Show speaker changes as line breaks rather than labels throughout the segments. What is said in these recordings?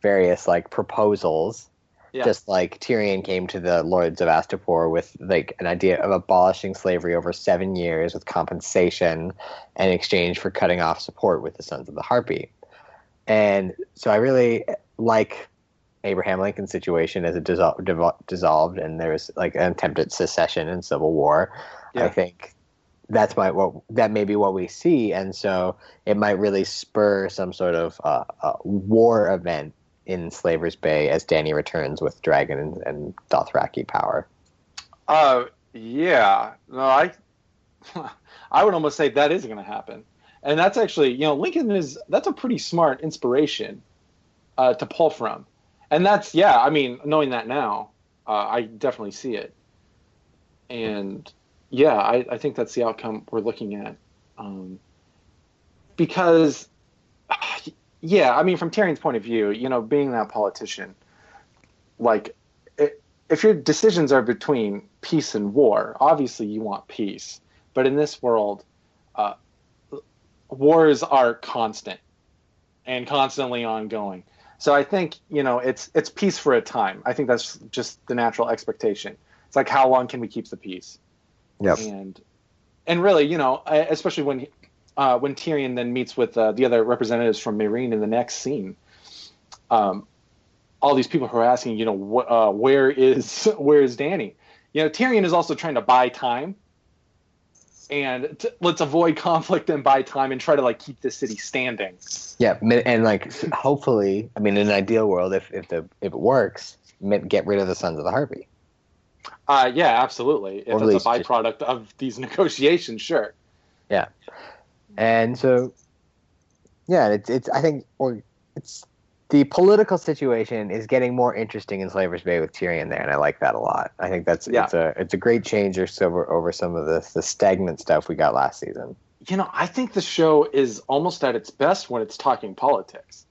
various like proposals.
Yeah.
Just like Tyrion came to the Lords of Astapor with like an idea of abolishing slavery over 7 years with compensation in exchange for cutting off support with the Sons of the Harpy. And so I really like Abraham Lincoln's situation as it dissolved and there was like an attempted secession and civil war. I
Yeah.
think that may be what we see, and so it might really spur some sort of war event in Slaver's Bay as Dany returns with dragon and Dothraki power.
Yeah. No, I would almost say that is going to happen. And that's actually, Lincoln that's a pretty smart inspiration to pull from. And that's, yeah, I mean, knowing that now, I definitely see it. And yeah, I think that's the outcome we're looking at. Because, yeah, I mean, from Tyrion's point of view, being that politician, like, if your decisions are between peace and war, obviously you want peace. But in this world, wars are constant and constantly ongoing. So I think, it's peace for a time. I think that's just the natural expectation. It's like, how long can we keep the peace?
Yep.
And really, especially when Tyrion then meets with the other representatives from Meereen in the next scene, all these people who are asking, where is Dany? Tyrion is also trying to buy time, and let's avoid conflict and buy time and try to like keep this city standing.
Yeah, and like hopefully, I mean, in an ideal world, if it works, get rid of the Sons of the Harpy.
Yeah, absolutely. If it's a byproduct of these negotiations, sure.
Yeah, and so, yeah, it's I think it's the political situation is getting more interesting in Slaver's Bay with Tyrion there, and I like that a lot. I think it's a great change over some of the stagnant stuff we got last season.
I think the show is almost at its best when it's talking politics,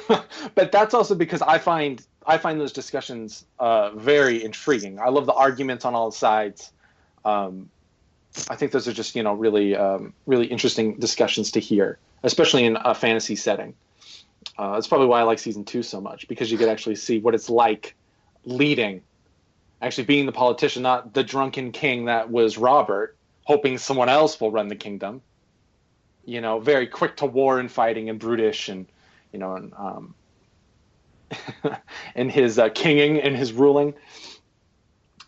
but that's also because I find those discussions very intriguing. I love the arguments on all sides. I think those are just really really interesting discussions to hear, especially in a fantasy setting. That's probably why I like season 2 so much, because you get actually see what it's like leading, actually being the politician, not the drunken king that was Robert, hoping someone else will run the kingdom. Very quick to war and fighting and brutish and and in his kinging and his ruling.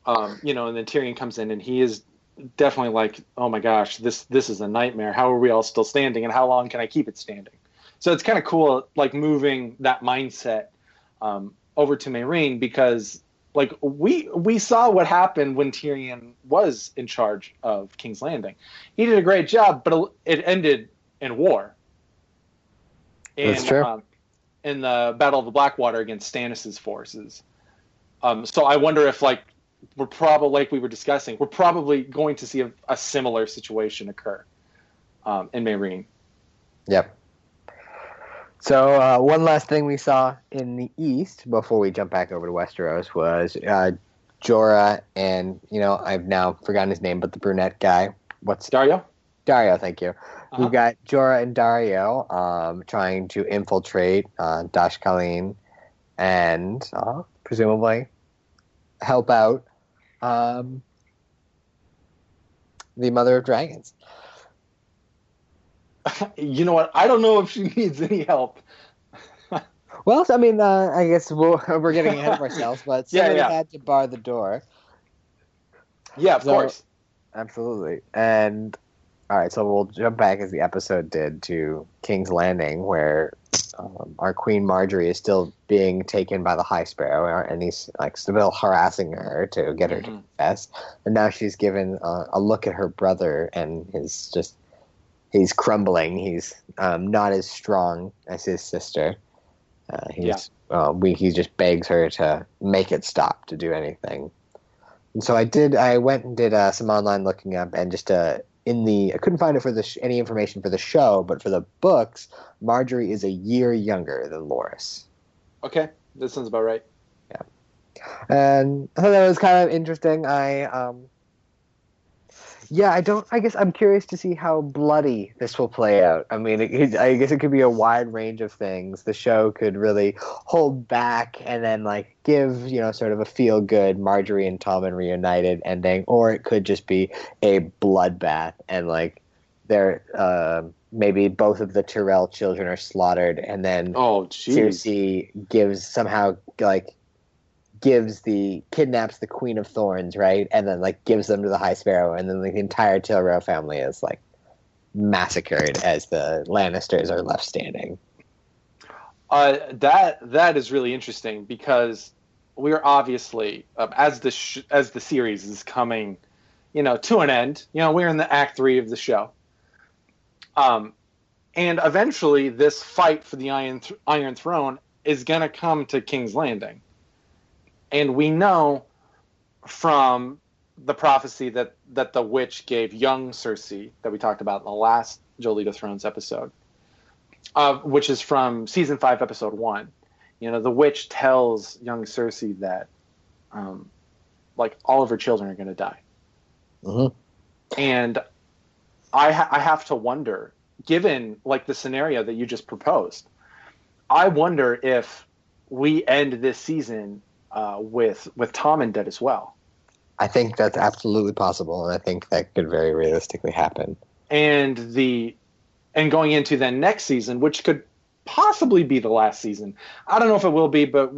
And then Tyrion comes in and he is definitely like, oh my gosh, this is a nightmare. How are we all still standing, and how long can I keep it standing? So it's kind of cool, like moving that mindset over to Meereen, because like we saw what happened when Tyrion was in charge of King's Landing. He did a great job, but it ended in war.
That's true.
In the Battle of the Blackwater against Stannis' forces. So I wonder if, like, we're probably, like we were discussing, we're probably going to see a similar situation occur in Meereen.
Yep. So one last thing we saw in the East before we jump back over to Westeros was Jorah and, I've now forgotten his name, but the brunette guy. What's
Dario?
Dario, thank you. We've got Jorah and Dario trying to infiltrate Dash Kalin and presumably help out the Mother of Dragons.
You know what? I don't know if she needs any help.
Well, I mean, I guess we're getting ahead of ourselves, but somebody had to bar the door.
Yeah, of course.
Absolutely. And, all right, so we'll jump back, as the episode did, to King's Landing, where our Queen Marjorie is still being taken by the High Sparrow, and he's like still harassing her to get her to confess. And now she's given a look at her brother, and he's crumbling. He's not as strong as his sister. He just begs her to make it stop, to do anything. And so I went and did some online looking up, and just I couldn't find it for any information for the show, but for the books, Marjorie is a year younger than Loras.
Okay, that sounds about right.
Yeah, and I thought that was kind of interesting. Yeah, I don't. I guess I'm curious to see how bloody this will play out. I mean, I guess it could be a wide range of things. The show could really hold back and then like give sort of a feel good Marjorie and Tommen reunited ending, or it could just be a bloodbath and like they're maybe both of the Tyrell children are slaughtered, and then
Oh, jeez.
Cersei kidnaps the Queen of Thorns, right? And then like gives them to the High Sparrow, and then like the entire Tyrell family is like massacred as the Lannisters are left standing.
That is really interesting because we are obviously as the series is coming, to an end. We're in the Act 3 of the show, and eventually this fight for the Iron Throne is gonna come to King's Landing. And we know from the prophecy that the witch gave young Cersei that we talked about in the last Joleedo Thrones episode, which is from season 5, episode 1. The witch tells young Cersei that, like, all of her children are going to die.
Mm-hmm.
And I have to wonder, given like the scenario that you just proposed, I wonder if we end this season with Tommen dead as well.
I think that's absolutely possible, and I think that could very realistically happen.
And going into the next season, which could possibly be the last season. I don't know if it will be, but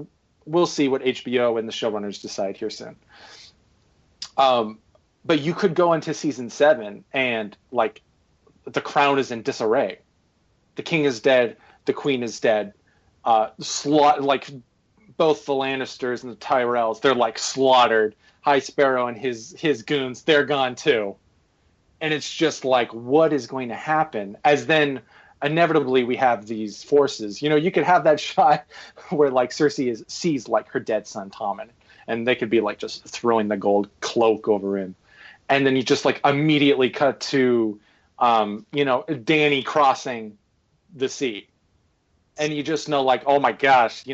we'll see what HBO and the showrunners decide here soon. But you could go into season 7 and like the crown is in disarray. The king is dead. The queen is dead. Like both the Lannisters and the Tyrells, they're like slaughtered. High Sparrow and his goons, they're gone too. And it's just like, what is going to happen? As then inevitably we have these forces. You could have that shot where like Cersei sees like her dead son Tommen, and they could be like just throwing the gold cloak over him. And then you just like immediately cut to Dany crossing the sea. And you just know, like, oh my gosh,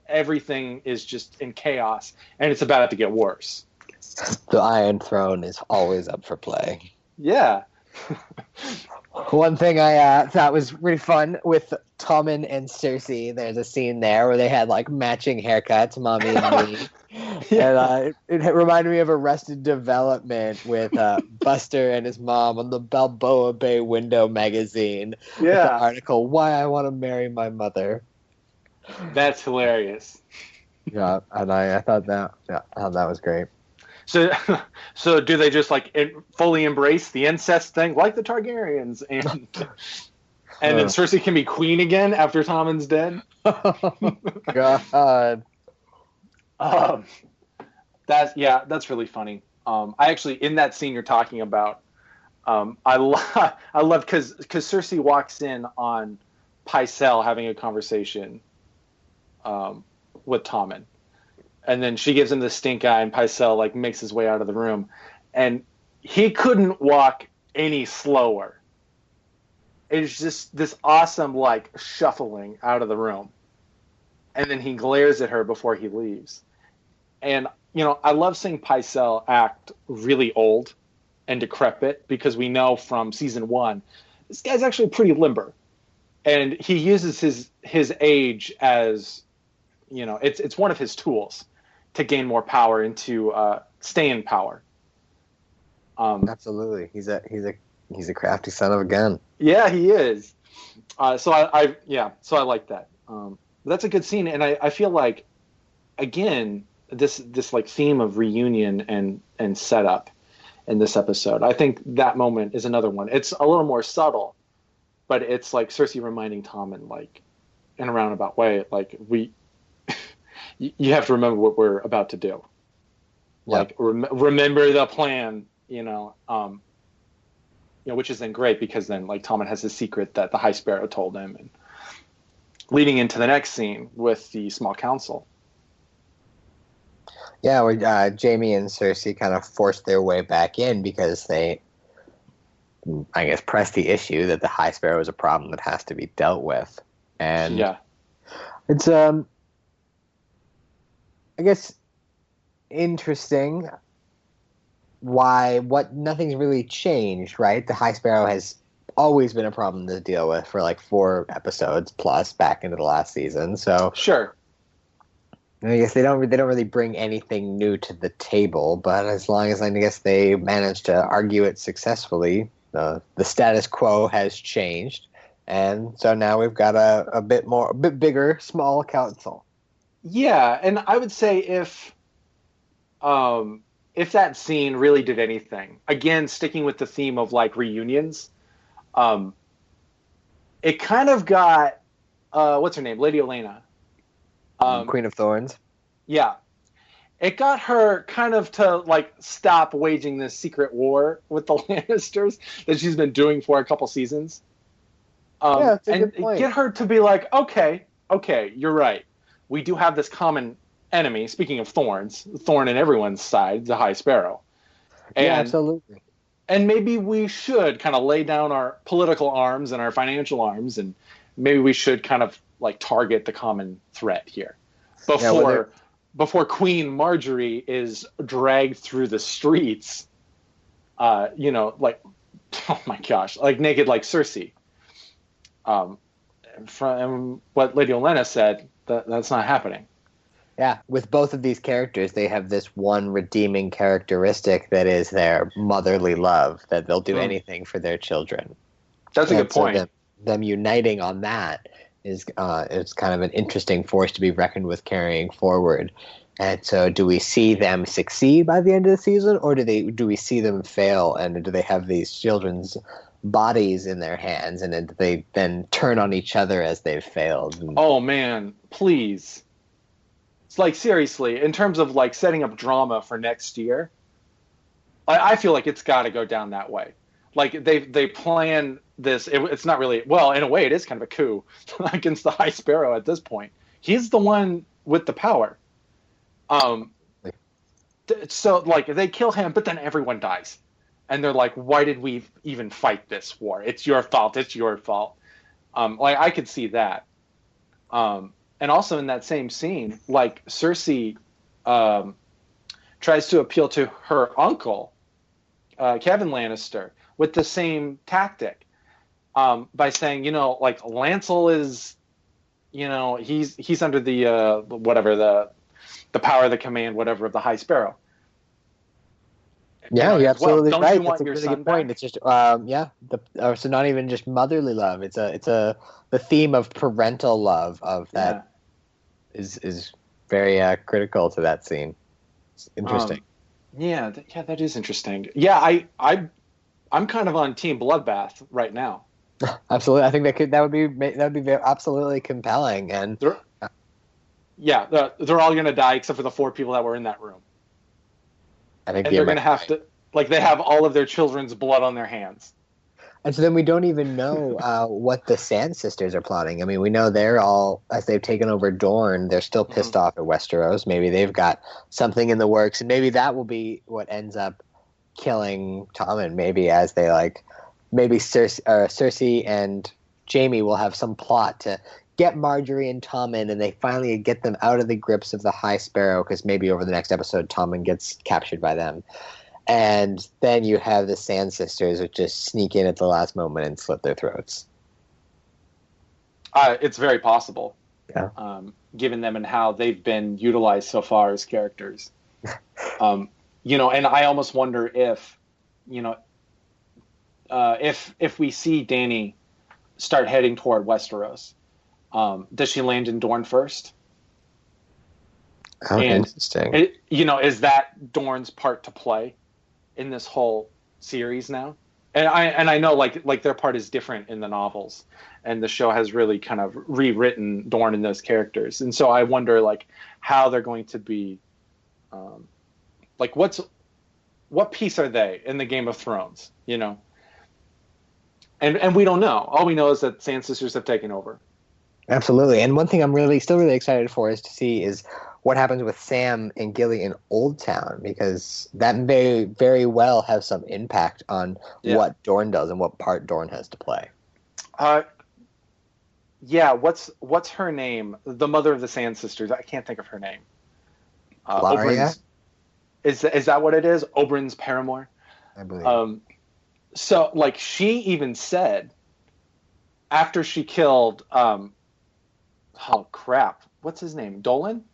everything is just in chaos, and it's about to get worse.
The Iron Throne is always up for play.
Yeah.
One thing I thought was really fun with Tommen and Cersei, there's a scene there where they had like matching haircuts, mommy and me. Yeah. And it reminded me of Arrested Development with Buster and his mom on the Balboa Bay Window magazine.
Yeah.
With the article, Why I Want to Marry My Mother.
That's hilarious.
Yeah, and I thought that was great.
So do they just like fully embrace the incest thing, like the Targaryens, and then Cersei can be queen again after Tommen's dead?
God.
That's really funny. I actually, in that scene you're talking about, I love because Cersei walks in on Pycelle having a conversation with Tommen. And then she gives him the stink eye, and Pycelle like makes his way out of the room, and he couldn't walk any slower. It's just this awesome like shuffling out of the room, and then he glares at her before he leaves. And I love seeing Pycelle act really old and decrepit, because we know from season 1 this guy's actually pretty limber, and he uses his age as it's one of his tools to gain more power and to stay in power.
Absolutely, he's a crafty son of a gun.
Yeah, he is. So I like that. That's a good scene, and I feel like again this like theme of reunion and setup in this episode. I think that moment is another one. It's a little more subtle, but it's like Cersei reminding Tommen, like in a roundabout way, like you have to remember what we're about to do. Like, remember the plan, which is then great, because then like Tommen has the secret that the High Sparrow told him, and leading into the next scene with the small council.
Yeah, where Jaime and Cersei kind of forced their way back in because they, I guess, pressed the issue that the High Sparrow is a problem that has to be dealt with. And it's I guess interesting nothing's really changed, right? The High Sparrow has always been a problem to deal with for like 4 episodes plus back into the last season. So
Sure.
I guess they don't really bring anything new to the table, but as long as I guess they manage to argue it successfully, the status quo has changed, and so now we've got a bit bigger, small council.
Yeah, and I would say if that scene really did anything, again sticking with the theme of like reunions, it kind of got what's her name, Lady Olenna,
Queen of Thorns.
yeah, it got her kind of to like stop waging this secret war with the Lannisters that she's been doing for a couple seasons.
Yeah, that's a
And
good point.
get her to be like, okay, you're right. We do have this common enemy. Speaking of thorns, thorn in everyone's side, the High Sparrow. And,
Yeah, absolutely.
And maybe we should kind of lay down our political arms and our financial arms, and maybe we should kind of like target the common threat here before Queen Marjorie is dragged through the streets. Like, oh my gosh, like naked like Cersei. From what Lady Olenna said, that's not happening.
Yeah, with both of these characters, they have this one redeeming characteristic that is their motherly love, that they'll do anything for their children.
That's a good point.
So them uniting on that is kind of an interesting force to be reckoned with carrying forward. And so do we see them succeed by the end of the season, or do we see them fail, and do they have these children's bodies in their hands, and then they then turn on each other as they've failed?
Oh man, please. It's like, seriously, in terms of like setting up drama for next year, I feel like it's got to go down that way. Like they plan this. It's not really, well, in a way, it is kind of a coup against the High Sparrow at this point. He's the one with the power. So like they kill him, but then everyone dies, and they're like, "Why did we even fight this war? It's your fault. It's your fault." Like I could see that. And also in that same scene, like Cersei tries to appeal to her uncle, Kevin Lannister, with the same tactic, by saying, like Lancel is, he's under the whatever the power, the command, whatever of the High Sparrow.
Yeah, you're absolutely
don't
right.
You want
That's a
your
really
son
good point.
back?
It's just so not even just motherly love. It's the theme of parental love of that is very critical to that scene. It's interesting.
That is interesting. Yeah, I'm kind of on Team Bloodbath right now.
Absolutely, I think that would be absolutely compelling, and
they're all going to die except for the 4 people that were in that room.
I think
they're going to have to, like, they have all of their children's blood on their hands.
And so then we don't even know what the Sand Sisters are plotting. I mean, we know they're all, as they've taken over Dorne, they're still pissed off at Westeros. Maybe they've got something in the works, and maybe that will be what ends up killing Tommen. Maybe maybe Cersei and Jaime will have some plot to get Marjorie and Tommen, and they finally get them out of the grips of the High Sparrow, because maybe over the next episode Tommen gets captured by them. And then you have the Sand Sisters which just sneak in at the last moment and slit their throats.
It's very possible.
Yeah.
Given them and how they've been utilized so far as characters. And I almost wonder if we see Dany start heading toward Westeros, does she land in Dorne first?
Oh, interesting.
Is that Dorne's part to play in this whole series now? And I know like their part is different in the novels, and the show has really kind of rewritten Dorne and those characters. And so I wonder like how they're going to be, like what piece are they in the Game of Thrones, And we don't know. All we know is that Sand Sisters have taken over.
Absolutely. And one thing I'm still really excited for is to see is what happens with Sam and Gilly in Old Town, because that may very well have some impact on what Dorne does and what part Dorne has to play.
What's her name? The mother of the Sand Sisters. I can't think of her name.
Laria?
Is that what it is? Oberyn's paramour.
I believe.
So like she even said after she killed, oh crap, what's his name? Dolan?